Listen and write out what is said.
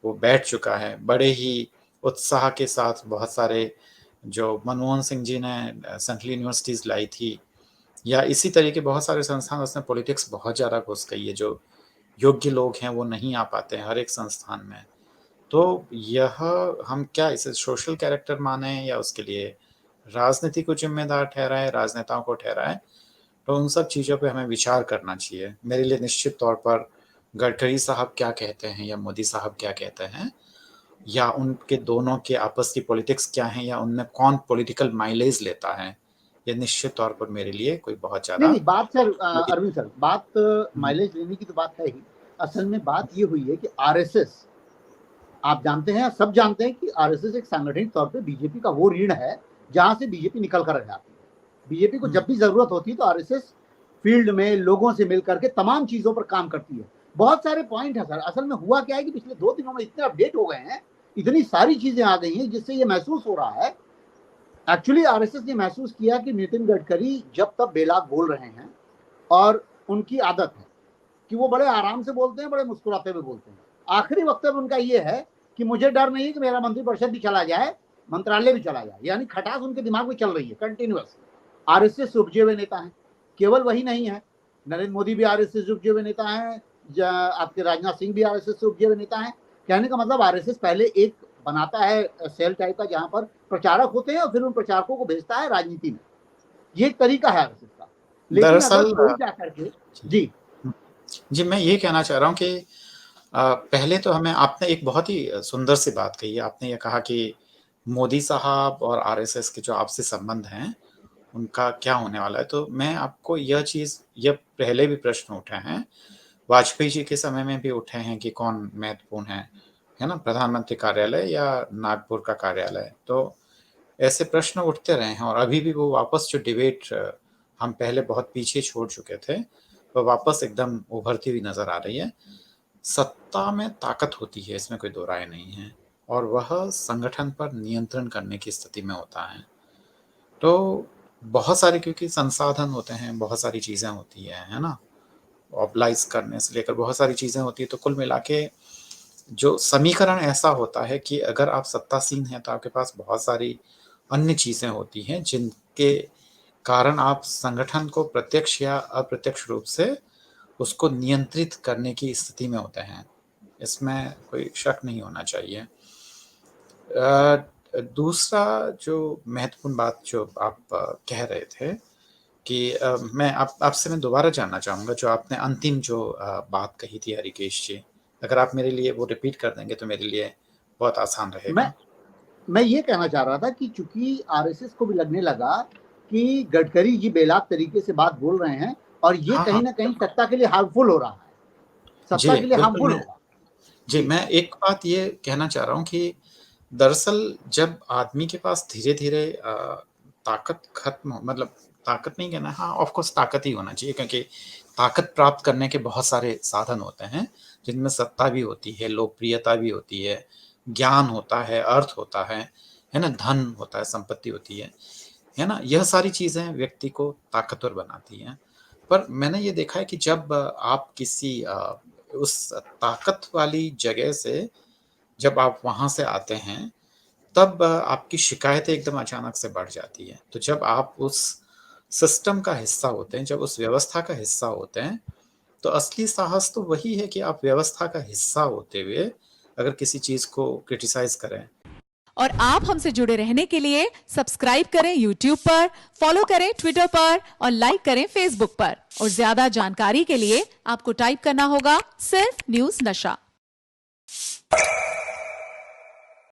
वो बैठ चुका है। बड़े ही उत्साह के साथ बहुत सारे जो मनमोहन सिंह जी ने सेंट्रल यूनिवर्सिटीज़ लाई थी, या इसी तरह के बहुत सारे संस्थान, उसमें पॉलिटिक्स बहुत ज़्यादा घुस गई है। जो योग्य लोग हैं वो नहीं आ पाते हैं हर एक संस्थान में। तो यह हम क्या इसे सोशल कैरेक्टर माने या उसके लिए राजनीति को जिम्मेदार ठहराएं, राजनेताओं को ठहराएं, तो उन सब चीज़ों पे हमें विचार करना चाहिए। मेरे लिए निश्चित तौर पर गडकरी साहब क्या कहते हैं या मोदी साहब क्या कहते हैं, या उनके दोनों के आपस की पॉलिटिक्स क्या है, या उनमें कौन पॉलिटिकल माइलेज लेता है, ये निश्चित तौर पर मेरे लिए कोई बहुत नहीं ज़्यादा नहीं, बात सर अरविंद सर, बात माइलेज लेने की तो बात है ही। असल में बात ये हुई है कि आरएसएस, आप जानते हैं, सब जानते हैं कि आरएसएस एक सांगठनिक तौर पे बीजेपी का वो रीढ़ है जहां से बीजेपी निकल कर रह जाती है। बीजेपी को जब भी जरूरत होती है तो आरएसएस फील्ड में लोगों से मिल करके तमाम चीजों पर काम करती है। बहुत सारे पॉइंट है सर। असल में हुआ क्या है कि पिछले 2 दिनों में इतने अपडेट हो गए हैं, इतनी सारी चीजें आ गई हैं, जिससे ये महसूस हो रहा है, एक्चुअली आरएसएस ने महसूस किया कि नितिन गडकरी जब तब बेलाग बोल रहे हैं, और उनकी आदत है कि वो बड़े आराम से बोलते हैं, बड़े मुस्कुराते हुए बोलते हैं। आखिरी वक्तव्य उनका ये है कि मुझे डर नहीं है कि मेरा मंत्रिपरिषद भी चला जाए, मंत्रालय भी चला जाए। यानी खटास उनके दिमाग में चल रही है कंटिन्यूअस। आरएसएस से उपजे हुए नेता हैं, केवल वही नहीं है, नरेंद्र मोदी भी आरएसएस से उपजे हुए नेता हैं, आपके राजनाथ सिंह भी आरएसएस से उपजे हुए नेता हैं। कहने का मतलब आरएसएस पहले एक बनाता है सेल टाइप का, जहां पर प्रचारक होते हैं और फिर उन प्रचारकों को भेजता है राजनीति में। ये एक तरीका है आरएसएस का। लेकिन दरअसल अगर कोई जाकर के जी, मैं ये कहना चाह रहा हूँ कि पहले तो हमें, आपने एक बहुत ही सुंदर सी बात कही है। आपने ये कहा कि मोदी साहब और आरएसएस के जो आपसी संबंध हैं, उनका क्या होने वाला है। तो मैं आपको यह पहले भी प्रश्न उठे हैं, वाजपेयी जी के समय में भी उठे हैं कि कौन महत्वपूर्ण है ना, प्रधानमंत्री कार्यालय या नागपुर का कार्यालय। तो ऐसे प्रश्न उठते रहे हैं, और अभी भी वो वापस जो डिबेट हम पहले बहुत पीछे छोड़ चुके थे, वो वापस एकदम उभरती हुई नजर आ रही है। सत्ता में ताकत होती है, इसमें कोई दो राय नहीं है, और वह संगठन पर नियंत्रण करने की स्थिति में होता है। तो बहुत सारे, क्योंकि संसाधन होते हैं, बहुत सारी चीज़ें होती है ना, ऑब्लाइज करने से लेकर बहुत सारी चीज़ें होती है। तो कुल मिला के जो समीकरण ऐसा होता है कि अगर आप सत्तासीन हैं तो आपके पास बहुत सारी अन्य चीज़ें होती हैं जिनके कारण आप संगठन को प्रत्यक्ष या अप्रत्यक्ष रूप से उसको नियंत्रित करने की स्थिति में होते हैं। इसमें कोई शक नहीं होना चाहिए। दूसरा जो महत्वपूर्ण बात जो आप कह रहे थे कि मैं आपसे मैं दोबारा जानना चाहूँगा, जो आपने अंतिम जो बात कही थी हरिकेश जी, अगर आप मेरे लिए वो रिपीट कर देंगे तो मेरे लिए बहुत आसान रहेगा। मैं ये कहना चाह रहा था कि चूंकि आरएसएस को भी लगने लगा कि गडकरी जी बेलाग तरीके से बात बोल रहे हैं, और ये हाँ, कहीं ना कहीं सत्ता के लिए हार्मफुल हो रहा है, जी, सत्ता के लिए बिल्कुल। हार्मफुल होगा। जी, मैं एक बात ये कहना चाह रहा हूँ कि दरअसल जब आदमी के पास धीरे-धीरे ताकत खत्म, मतलब ताकत नहीं कहना, हाँ, ऑफ कोर्स ताकत ही होना चाहिए, क्योंकि ताकत प्राप्त करने के बहुत सारे साधन होते हैं, जिनमें सत्ता भी होती है, लोकप्रियता भी होती है, ज्ञान होता है, अर्थ होता है ना? धन होता है, संपत्ति होती है ना? यह सारी चीज़ें व्यक्ति को ताकतवर बनाती हैं। पर मैंने ये देखा है कि जब आप किसी उस ताकत वाली जगह से जब आप वहाँ से आते हैं, तब आपकी शिकायतें एकदम अचानक से बढ़ जाती हैं। तो जब आप उस सिस्टम का हिस्सा होते हैं, जब उस व्यवस्था का हिस्सा होते हैं, तो असली साहस तो वही है कि आप व्यवस्था का हिस्सा होते हुए अगर किसी चीज़ को क्रिटिसाइज़ करें। और आप हमसे जुड़े रहने के लिए सब्सक्राइब करें YouTube पर, फॉलो करें Twitter पर और लाइक करें Facebook पर। और ज्यादा जानकारी के लिए आपको टाइप करना होगा सिर्फ न्यूज़ नशा।